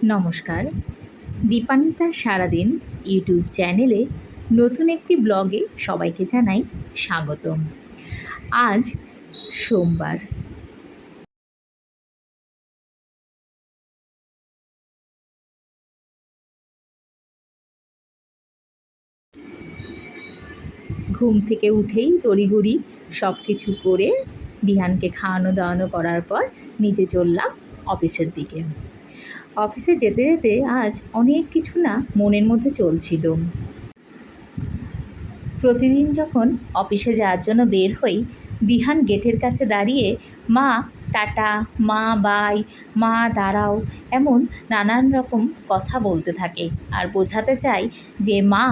নমস্কার। দীপান্বিতার সারাদিন ইউটিউব চ্যানেলে নতুন একটি ব্লগে সবাইকে জানাই স্বাগতম। আজ সোমবার। ঘুম থেকে উঠেই তড়িঘড়ি সব কিছু করে বিহানকে খাওয়ানো দাওয়ানো করার পর নিজে চললাম অফিসের দিকে। অফিসে যেতে যেতে আজ অনেক কিছু না মনের মধ্যে চলছিল। প্রতিদিন যখন অফিসে যাওয়ার জন্য বের হই, বিহান গেটের কাছে দাঁড়িয়ে মা টাটা, মা বাই, মা দাঁড়াও, এমন নানান রকম কথা বলতে থাকে আর বোঝাতে চাই যে মা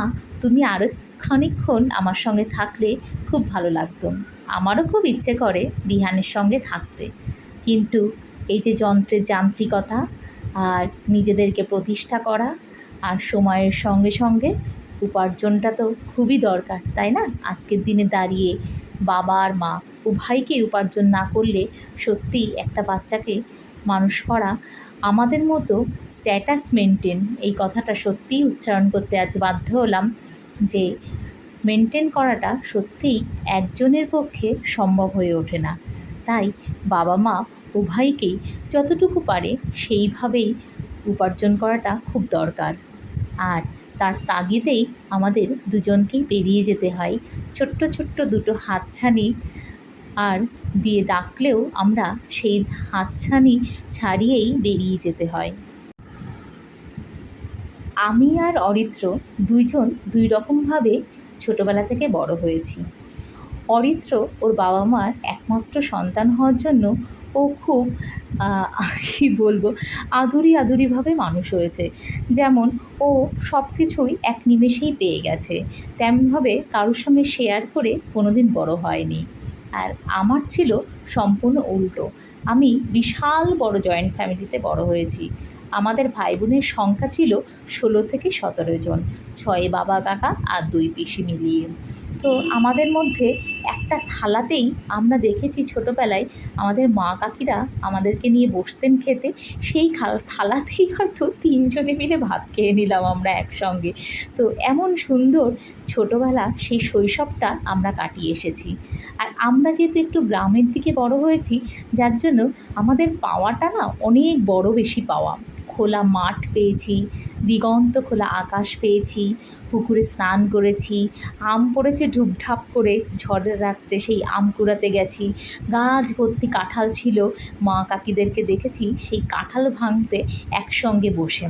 তুমি আরও খানিকক্ষণ আমার সঙ্গে থাকলে খুব ভালো লাগতো। আমারও খুব ইচ্ছে করে বিহানের সঙ্গে থাকতে, কিন্তু এই যে যন্ত্রের যান্ত্রিকতা আর নিজেদেরকে প্রতিষ্ঠা করা আর সময়ের সঙ্গে সঙ্গে উপার্জনটা তো খুবই দরকার, তাই না? আজকের দিনে দাঁড়িয়ে বাবা আর মা উভয়কেই উপার্জন না করলে সত্যিই একটা বাচ্চাকে মানুষ করা, আমাদের মতো স্ট্যাটাস মেনটেন, এই কথাটা সত্যিই উচ্চারণ করতে আজ বাধ্য হলাম যে মেনটেন করাটা সত্যিই একজনের পক্ষে সম্ভব হয়ে ওঠে না। তাই বাবা মা উভয়কেই যতটুকু পারে সেইভাবেই উপার্জন করাটা খুব দরকার। আর তার তাগিদেই আমাদের দুজনকেই বেরিয়ে যেতে হয়। ছোট্ট ছোট্ট দুটো হাতছানি আর দিয়ে ডাকলেও আমরা সেই হাতছানি ছাড়িয়েই বেরিয়ে যেতে হয়। আমি আর অরিত্র দুইজন দুই রকমভাবে ছোটোবেলা থেকে বড় হয়েছি। অরিত্র ওর বাবা মার একমাত্র সন্তান হওয়ার জন্য ও খুব কী বলবো, আদুরিভাবে মানুষ হয়েছে। যেমন ও সব কিছুই এক নিমেষেই পেয়ে গেছে, তেমনভাবে কারোর সঙ্গে শেয়ার করে কোনো দিন বড় হয়নি। আর আমার ছিল সম্পূর্ণ উল্টো। আমি বিশাল বড় জয়েন্ট ফ্যামিলিতে বড় হয়েছি। আমাদের ভাই বোনের সংখ্যা ছিল 16 থেকে 17 জন, 6 বাবা কাকা আর 2 পিসি মিলিয়ে। তো আমাদের মধ্যে একটা থালাতেই আমরা দেখেছি ছোটোবেলায় আমাদের মা কাকিরা আমাদেরকে নিয়ে বসতেন খেতে, সেই থালাতেই হয়তো 3 জনে মিলে ভাত খেয়ে নিলাম আমরা একসঙ্গে। তো এমন সুন্দর ছোটোবেলা, সেই শৈশবটা আমরা কাটিয়ে এসেছি। আর আমরা যেহেতু একটু গ্রামের দিকে বড় হয়েছি, যার জন্য আমাদের পাওয়াটা না অনেক বড় বেশি পাওয়া। খোলা মাঠ পেয়েছি, দিগন্ত খোলা আকাশ পেয়েছি, পুকুরে স্নান করেছি, আম পড়েছে ঢুপঢাপ করে, ঝড়ের রাত্রে সেই আম কুড়াতে গেছি, গাছ ভর্তি কাঁঠাল ছিল, মা কাকিদেরকে দেখেছি সেই কাঁঠাল ভাঙতে একসঙ্গে বসে।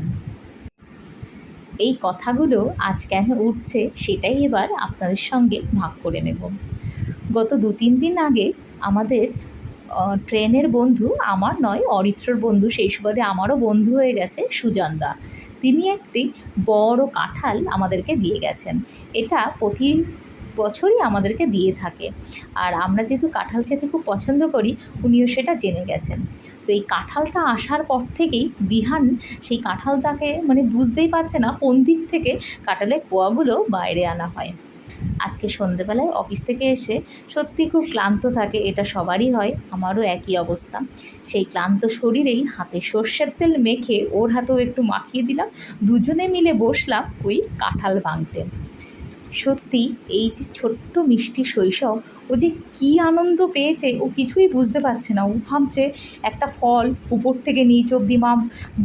এই কথাগুলো আজ কেন উঠছে সেটাই এবার আপনাদের সঙ্গে ভাগ করে নেব। গত 2-3 দিন আগে আমাদের ট্রেনের বন্ধু, আমার নয় অরিত্রর বন্ধু, সেই সুবাদে আমারও বন্ধু হয়ে গেছে সুজনদা, তিনি একটি বড় কাঁঠাল আমাদেরকে দিয়ে গেছেন। এটা প্রতি বছরই আমাদেরকে দিয়ে থাকে, আর আমরা যেহেতু কাঁঠাল খেতে খুব পছন্দ করি, উনিও সেটা জেনে গেছেন। তো এই কাঁঠালটা আসার পর থেকেই বিহান সেই কাঁঠালটাকে মানে বুঝতেই পারছে না কোন দিক থেকে কাঁঠালের কোয়াগুলো বাইরে আনা হয়। আজকে সন্ধেবেলায় অফিস থেকে এসে সত্যি খুব ক্লান্ত থাকে, এটা সবারই হয়, আমারও একই অবস্থা। সেই ক্লান্ত শরীরেই হাতে সর্ষের তেল মেখে ওর হাতেও একটু মাখিয়ে দিলাম, দুজনে মিলে বসলাম ওই কাঁঠাল ভাঙতে। সত্যি এই যে ছোট্ট মিষ্টি শৈশব, ও যে কী আনন্দ পেয়েছে ও কিছুই বুঝতে পারছে না। ও ভাবছে একটা ফল উপর থেকে নিচ অবধি মা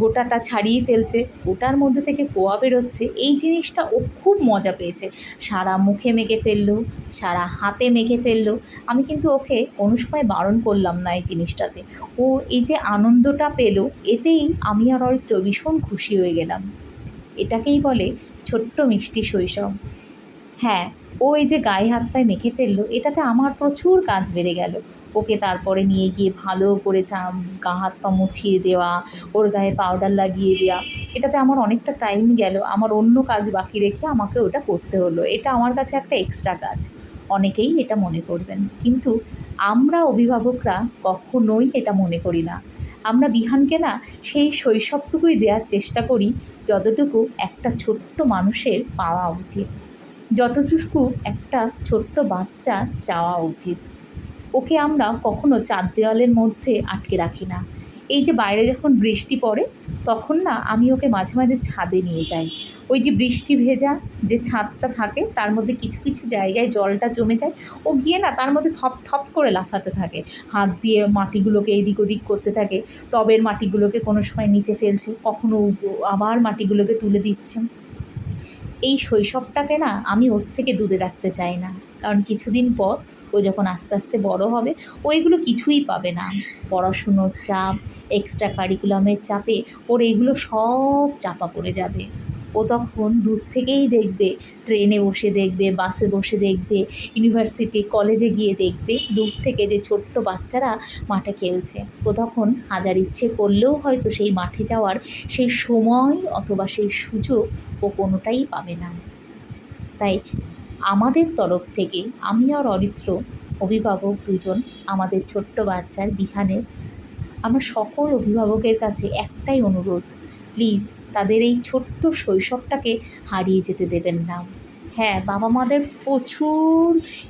গোটাটা ছাড়িয়ে ফেলছে, ওটার মধ্যে থেকে কোয়া বেরোচ্ছে, এই জিনিসটা ও খুব মজা পেয়েছে। সারা মুখে মেখে ফেললো, সারা হাতে মেখে ফেললো। আমি কিন্তু ওকে কোনো সময় বারণ করলাম না এই জিনিসটাতে। ও এই যে আনন্দটা পেলো, এতেই আমি আর অরিত্র ভীষণ খুশি হয়ে গেলাম। এটাকেই বলে ছোট্ট মিষ্টি শৈশব। হ্যাঁ, ও এই যে গায়ে হাত পায়ে মেখে ফেললো, এটাতে আমার প্রচুর কাজ বেড়ে গেল। ওকে তারপরে নিয়ে গিয়ে ভালো করে গা হাত পা মুছিয়ে দেওয়া, ওর গায়ে পাউডার লাগিয়ে দেওয়া, এটাতে আমার অনেকটা টাইম গেল। আমার অন্য কাজ বাকি রেখে আমাকে ওটা করতে হলো। এটা আমার কাছে একটা এক্সট্রা কাজ, অনেকেই এটা মনে করবেন, কিন্তু আমরা অভিভাবকরা কখনোই এটা মনে করি না। আমরা বিহানকে না সেই শৈশবটুকুই দেওয়ার চেষ্টা করি যতটুকু একটা ছোট্ট মানুষের পাওয়া উচিত, যতটুকু একটা ছোট্ট বাচ্চা চাওয়া উচিত। ওকে আমরা কখনো চার দেওয়ালের মধ্যে আটকে রাখি না। এই যে বাইরে যখন বৃষ্টি পড়ে তখন না আমি ওকে মাঝে মাঝে ছাদে নিয়ে যাই। ওই যে বৃষ্টি ভেজা যে ছাদটা থাকে তার মধ্যে কিছু কিছু জায়গায় জলটা জমে যায়, ও গিয়ে না তার মধ্যে থপ থপ করে লাফাতে থাকে, হাত দিয়ে মাটিগুলোকে এদিক ওদিক করতে থাকে, টবের মাটিগুলোকে কোনো সময় নিচে ফেলছে, কখনো আবার মাটিগুলোকে তুলে দিচ্ছে। এই শৈশবটাকে না আমি ওর থেকে দূরে রাখতে চাই না, কারণ কিছুদিন পর ও যখন আস্তে আস্তে বড় হবে ও এগুলো কিছুই পাবে না। পড়াশুনোর চাপ, এক্সট্রা কারিকুলামের চাপে ওর এগুলো সব চাপা পড়ে যাবে। ও তখন দূর থেকেই দেখবে, ট্রেনে বসে দেখবে, বাসে বসে দেখবে, ইউনিভার্সিটি কলেজে গিয়ে দেখবে দূর থেকে যে ছোট্ট বাচ্চারা মাঠে খেলছে। ও তখন হাজার ইচ্ছে করলেও হয়তো সেই মাঠে যাওয়ার সেই সময় অথবা সেই সুযোগ ও কোনোটাই পাবে না। তাই আমাদের তরফ থেকে আমি আর অরিত্র অভিভাবক দুজন, আমাদের ছোট্ট বাচ্চার বিহানের, আমরা সকল অভিভাবকের কাছে একটাই অনুরোধ, প্লিজ তাদের এই ছোট্ট শৈশবটাকে হারিয়ে যেতে দেবেন না। হ্যাঁ, বাবা মাদের প্রচুর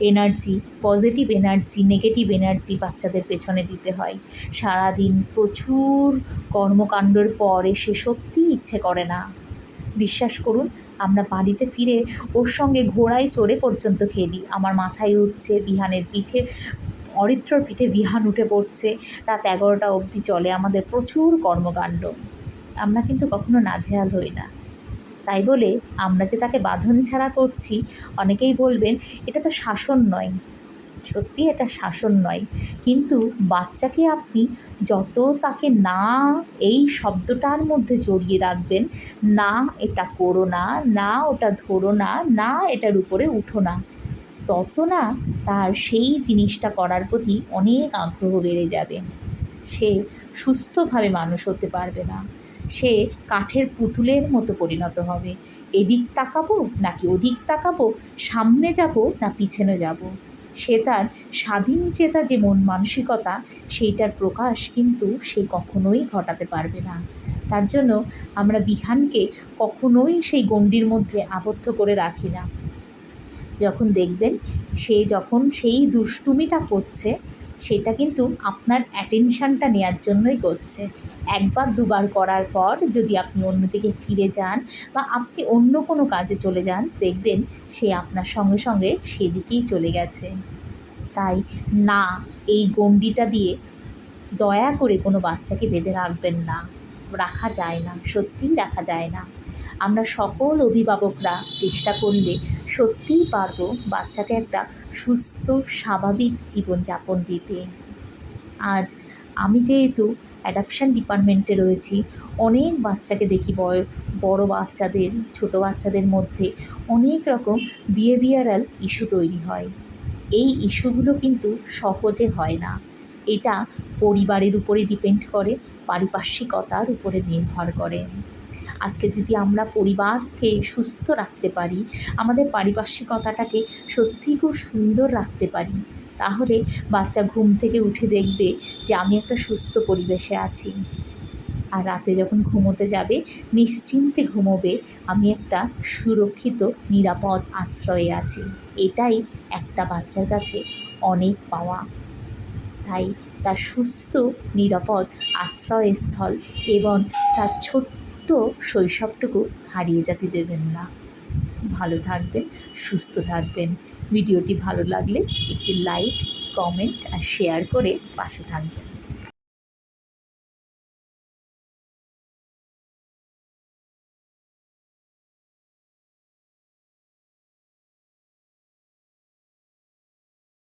energy, positive energy, negative energy বাচ্চাদের পেছনে দিতে হয়। সারাদিন প্রচুর কর্মকাণ্ডের পর এসে সত্যিই ইচ্ছে করে না। বিশ্বাস করুন, আমরা বাড়িতে ফিরে ওর সঙ্গে ঘোড়ায় চড়ে পর্যন্ত খেলি। আমার মাথায় উঠছে, বিহানের পিঠে, অরিত্রর পিঠে বিহান উঠে পড়ছে, রাত 11টা অবধি চলে আমাদের প্রচুর কর্মকাণ্ড। আমরা কিন্তু কখনো নাজেহাল হই না। তাই বলে আমরা যে তাকে বাঁধন ছাড়া করছি, অনেকেই বলবেন এটা তো শাসন নয়। সত্যি এটা শাসন নয়, কিন্তু বাচ্চাকে আপনি যত তাকে না এই শব্দটার মধ্যে জড়িয়ে রাখবেন, না এটা করো না, না ওটা ধরো না, না এটার উপরে উঠো না, তত না তার সেই জিনিসটা করার প্রতি অনেক আগ্রহ বেড়ে যাবে। সে সুস্থভাবে মানুষ হতে পারবে না, সে কাঠের পুতুলের মতো পরিণত হবে। এদিক তাকাবো নাকি ওদিক তাকাবো, সামনে যাব না পিছনে যাব, সে তার স্বাধীন চেতা যে মন মানসিকতা, সেইটার প্রকাশ কিন্তু সে কখনোই ঘটাতে পারবে না। তার জন্য আমরা বিহানকে কখনোই সেই গণ্ডির মধ্যে আবদ্ধ করে রাখি না। যখন দেখবেন সে যখন সেই দুষ্টুমিটা করছে, সেটা কিন্তু আপনার অ্যাটেনশানটা নেওয়ার জন্যই করছে। একবার দুবার করার পর যদি আপনি অন্যদিকে ফিরে যান বা আপনি অন্য কোনো কাজে চলে যান, দেখবেন সে আপনার সঙ্গে সঙ্গে সেদিকেই চলে গেছে। তাই না, এই গণ্ডিটা দিয়ে দয়া করে কোনো বাচ্চাকে বেঁধে রাখবেন না, রাখা যায় না, সত্যিই রাখা যায় না। আমরা সকল অভিভাবকরা চেষ্টা করলে সত্যিই পারবো বাচ্চাকে একটা সুস্থ স্বাভাবিক জীবনযাপন দিতে। আজ আমি যেহেতু অ্যাডপশান ডিপার্টমেন্টে রয়েছি, অনেক বাচ্চাকে দেখি, বড় বাচ্চাদের, ছোট বাচ্চাদের মধ্যে অনেক রকম বিহেভিয়ারাল ইস্যু তৈরি হয়। এই ইস্যুগুলো কিন্তু সহজে হয় না, এটা পরিবারের উপরে ডিপেন্ড করে, পারিপার্শ্বিকতার উপরে নির্ভর করে। আজকে যদি আমরা পরিবারকে সুস্থ রাখতে পারি, আমাদের পারিপার্শ্বিকতাটাকে সত্যিই খুব সুন্দর রাখতে পারি, তাহলে বাচ্চা ঘুম থেকে উঠে দেখবে যে আমি একটা সুস্থ পরিবেশে আছি। আর রাতে যখন ঘুমোতে যাবে নিশ্চিন্তে ঘুমোবে, আমি একটা সুরক্ষিত নিরাপদ আশ্রয়ে আছি। এটাই একটা বাচ্চার কাছে অনেক পাওয়া। তাই তার সুস্থ নিরাপদ আশ্রয়স্থল এবং তার ছোট্ট শৈশবটুকু হারিয়ে যেতে দেবেন না। ভালো থাকবেন, সুস্থ থাকবেন। ভিডিওটি ভালো লাগলে একটি লাইক, কমেন্ট আর শেয়ার করে পাশে থাকবেন।